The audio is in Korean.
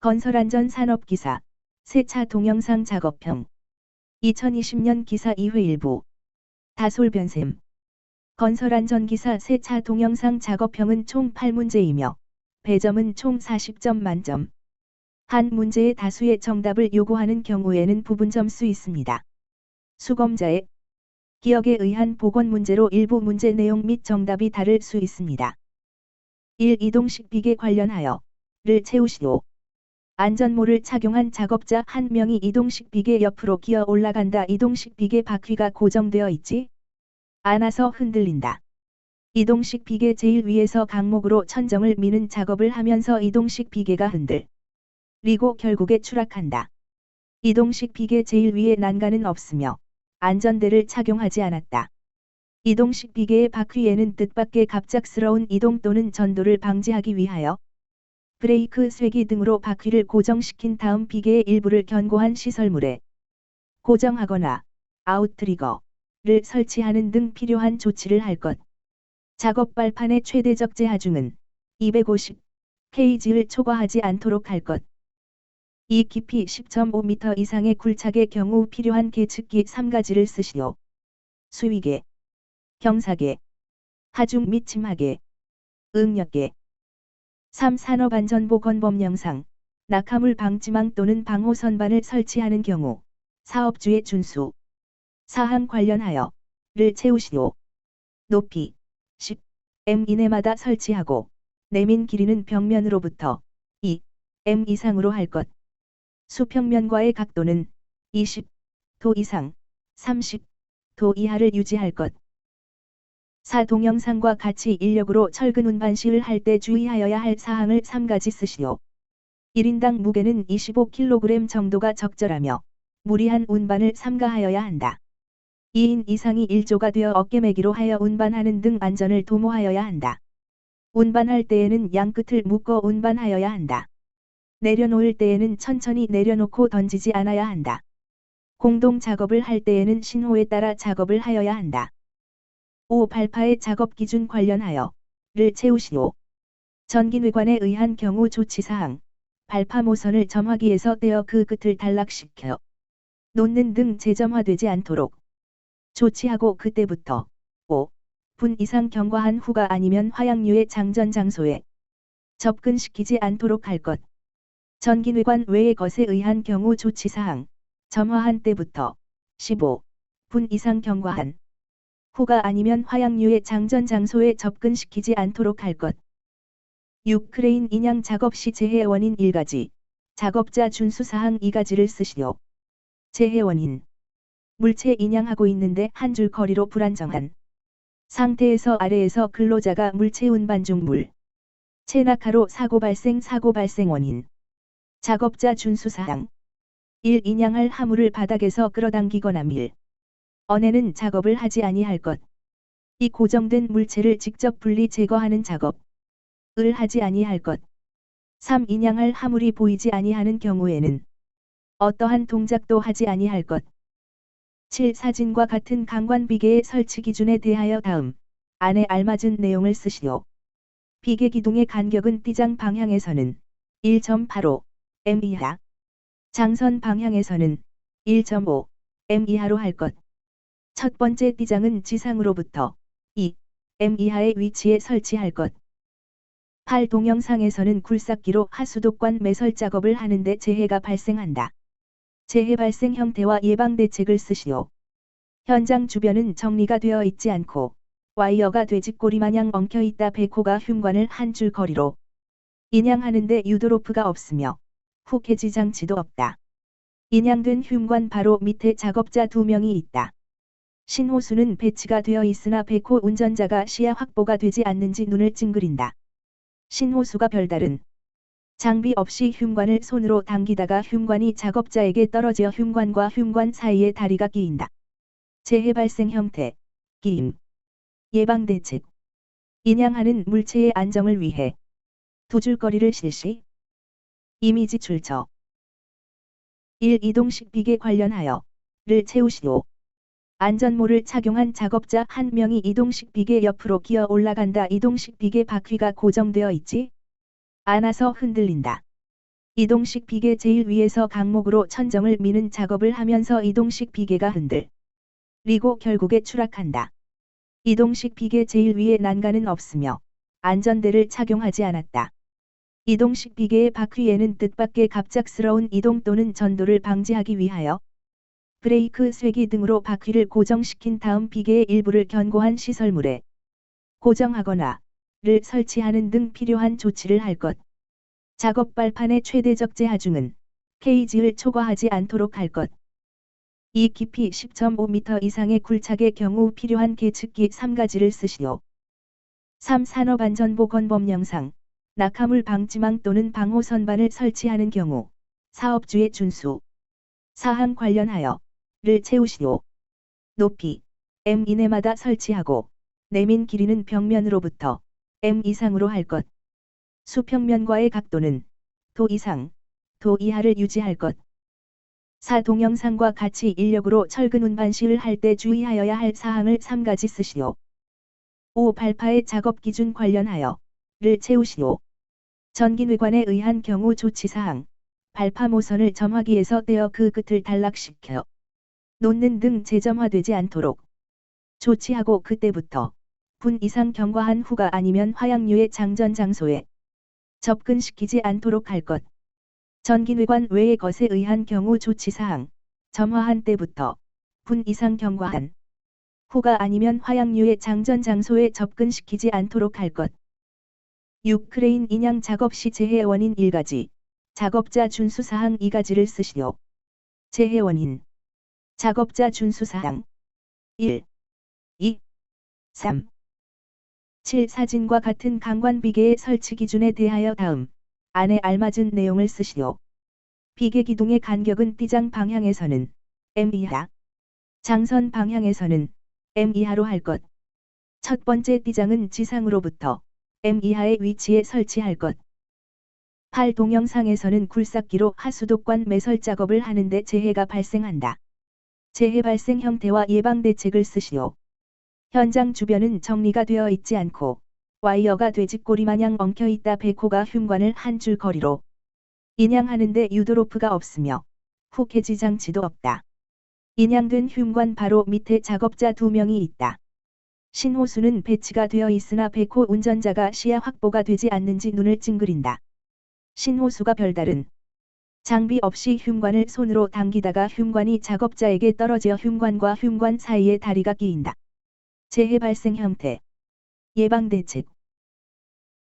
건설안전산업기사 세차 동영상 작업형 2020년 기사 2회 일부 다솔변셈 건설안전기사 세차 동영상 작업형은 총 8문제이며 배점은 총 40점 만점. 한 문제의 다수의 정답을 요구하는 경우에는 부분 점수 있습니다. 수검자의 기억에 의한 복원 문제로 일부 문제 내용 및 정답이 다를 수 있습니다. 1. 이동식 비계 관련하여 를 채우시오. 안전모를 착용한 작업자 한 명이 이동식 비계 옆으로 기어 올라간다. 이동식 비계 바퀴가 고정되어 있지 않아서 흔들린다. 이동식 비계 제일 위에서 강목으로 천정을 미는 작업을 하면서 이동식 비계가 흔들리고 결국에 추락한다. 이동식 비계 제일 위에 난간은 없으며 안전대를 착용하지 않았다. 이동식 비계의 바퀴에는 뜻밖의 갑작스러운 이동 또는 전도를 방지하기 위하여 브레이크 쇠기 등으로 바퀴를 고정시킨 다음 비계의 일부를 견고한 시설물에 고정하거나 아웃트리거를 설치하는 등 필요한 조치를 할 것. 작업 발판의 최대적 제하중은 250kg를 초과하지 않도록 할 것. 이 깊이 10.5m 이상의 굴착의 경우 필요한 계측기 3가지를 쓰시오. 수위계, 경사계, 하중 및 침하계, 응력계. 3. 산업안전보건법 영상, 낙하물 방지망 또는 방호 선반을 설치하는 경우 사업주의 준수 사항 관련하여 를 채우시오. 높이 10m 이내마다 설치하고 내민 길이는 벽면으로부터 2m 이상으로 할 것. 수평면과의 각도는 20도 이상 30도 이하를 유지할 것. 4. 동영상과 같이 인력으로 철근 운반 시를 할 때 주의하여야 할 사항을 3가지 쓰시오. 1인당 무게는 25kg 정도가 적절하며 무리한 운반을 삼가하여야 한다. 2인 이상이 일조가 되어 어깨매기로 하여 운반하는 등 안전을 도모하여야 한다. 운반할 때에는 양끝을 묶어 운반하여야 한다. 내려놓을 때에는 천천히 내려놓고 던지지 않아야 한다. 공동 작업을 할 때에는 신호에 따라 작업을 하여야 한다. 5. 발파의 작업 기준 관련하여 를 채우시오. 전기뇌관에 의한 경우 조치사항 발파 모선을 점화기에서 떼어 그 끝을 단락시켜 놓는 등 재점화되지 않도록 조치하고 그때부터 5분 이상 경과한 후가 아니면 화약류의 장전 장소에 접근시키지 않도록 할 것. 전기뇌관 외의 것에 의한 경우 조치사항 점화한 때부터 15분 이상 경과한 후가 아니면 화약류의 장전 장소에 접근시키지 않도록 할 것. 6. 크레인 인양 작업 시 재해 원인 1가지, 작업자 준수사항 2가지를 쓰시오. 재해 원인 물체 인양하고 있는데 한 줄 거리로 불안정한 상태에서 아래에서 근로자가 물체 운반 중 물체 낙하로 사고 발생 원인 작업자 준수사항 1. 인양할 화물을 바닥에서 끌어당기거나 밀어내는 작업을 하지 아니할 것. 이 고정된 물체를 직접 분리 제거하는 작업을 하지 아니할 것. 3. 인양할 화물이 보이지 아니하는 경우에는 어떠한 동작도 하지 아니할 것. 7. 사진과 같은 강관 비계의 설치 기준에 대하여 다음 안에 알맞은 내용을 쓰시오. 비계 기둥의 간격은 띠장 방향에서는 1.85m 이하, 장선 방향에서는 1.5m 이하로 할 것. 첫 번째 띠장은 지상으로부터 2m 이하의 위치에 설치할 것. 8. 동영상에서는 굴삭기로 하수도관 매설 작업을 하는데 재해가 발생한다. 재해 발생 형태와 예방 대책을 쓰시오. 현장 주변은 정리가 되어 있지 않고 와이어가 돼지꼬리 마냥 엉켜 있다. 백호가 흉관을 한 줄 거리로 인양하는데 유도로프가 없으며 훅해지 장치도 없다. 인양된 흉관 바로 밑에 작업자 2명이 있다. 신호수는 배치가 되어 있으나 백호 운전자가 시야 확보가 되지 않는지 눈을 찡그린다. 신호수가 별다른 장비 없이 흉관을 손으로 당기다가 흉관이 작업자에게 떨어져 흉관과 흉관 사이에 다리가 끼인다. 재해 발생 형태, 끼임, 예방 대책. 인양하는 물체의 안정을 위해 두 줄 거리를 실시. 이미지 출처 1. 이동식 비계 관련하여 를 채우시오. 안전모를 착용한 작업자 한 명이 이동식 비계 옆으로 기어 올라간다. 이동식 비계 바퀴가 고정되어 있지 않아서 흔들린다. 이동식 비계 제일 위에서 강목으로 천정을 미는 작업을 하면서 이동식 비계가 흔들리고 결국에 추락한다. 이동식 비계 제일 위에 난간은 없으며 안전대를 착용하지 않았다. 이동식 비계의 바퀴에는 뜻밖의 갑작스러운 이동 또는 전도를 방지하기 위하여 브레이크 쇠기 등으로 바퀴를 고정시킨 다음 비계의 일부를 견고한 시설물에 고정하거나 를 설치하는 등 필요한 조치를 할 것. 작업 발판의 최대적 제하중은 케이지를 초과하지 않도록 할 것. 이 깊이 10.5m 이상의 굴착의 경우 필요한 계측기 3가지를 쓰시오. 3. 산업안전보건법 영상. 낙하물 방지망 또는 방호 선반을 설치하는 경우 사업주의 준수 사항 관련하여 를 채우시오. 높이 m 이내마다 설치하고 내민 길이는 벽면으로부터 m 이상으로 할 것. 수평면과의 각도는 도 이상, 도 이하를 유지할 것. 4. 동영상과 같이 인력으로 철근 운반 시를 할 때 주의하여야 할 사항을 3가지 쓰시오. 5. 발파의 작업 기준 관련하여 를 채우시오. 전기뇌관에 의한 경우 조치사항. 발파 모선을 점화기에서 떼어 그 끝을 단락시켜 놓는 등 재점화되지 않도록 조치하고 그때부터 분 이상 경과한 후가 아니면 화약류의 장전 장소에 접근시키지 않도록 할 것. 전기뇌관 외의 것에 의한 경우 조치사항. 점화한 때부터 분 이상 경과한 후가 아니면 화약류의 장전 장소에 접근시키지 않도록 할 것. 6. 크레인 인양 작업 시 재해 원인 1가지. 작업자 준수사항 2가지를 쓰시오. 재해 원인. 작업자 준수사항 1, 2, 3, 7. 사진과 같은 강관 비계의 설치 기준에 대하여 다음 안에 알맞은 내용을 쓰시오. 비계 기둥의 간격은 띠장 방향에서는 m 이하, 장선 방향에서는 m 이하로 할 것. 첫 번째 띠장은 지상으로부터 m 이하의 위치에 설치할 것. 8. 동영상에서는 굴삭기로 하수도관 매설 작업을 하는데 재해가 발생한다. 재해 발생 형태와 예방 대책을 쓰시오. 현장 주변은 정리가 되어 있지 않고 와이어가 돼지꼬리 마냥 엉켜 있다. 백호가 흉관을 한 줄 거리로 인양하는데 유도로프가 없으며 후케지 장치도 없다. 인양된 흉관 바로 밑에 작업자 2명이 있다. 신호수는 배치가 되어 있으나 백호 운전자가 시야 확보가 되지 않는지 눈을 찡그린다. 신호수가 별다른 장비 없이 흉관을 손으로 당기다가 흉관이 작업자에게 떨어져 흉관과 흉관 사이에 다리가 끼인다. 재해 발생 형태. 예방 대책.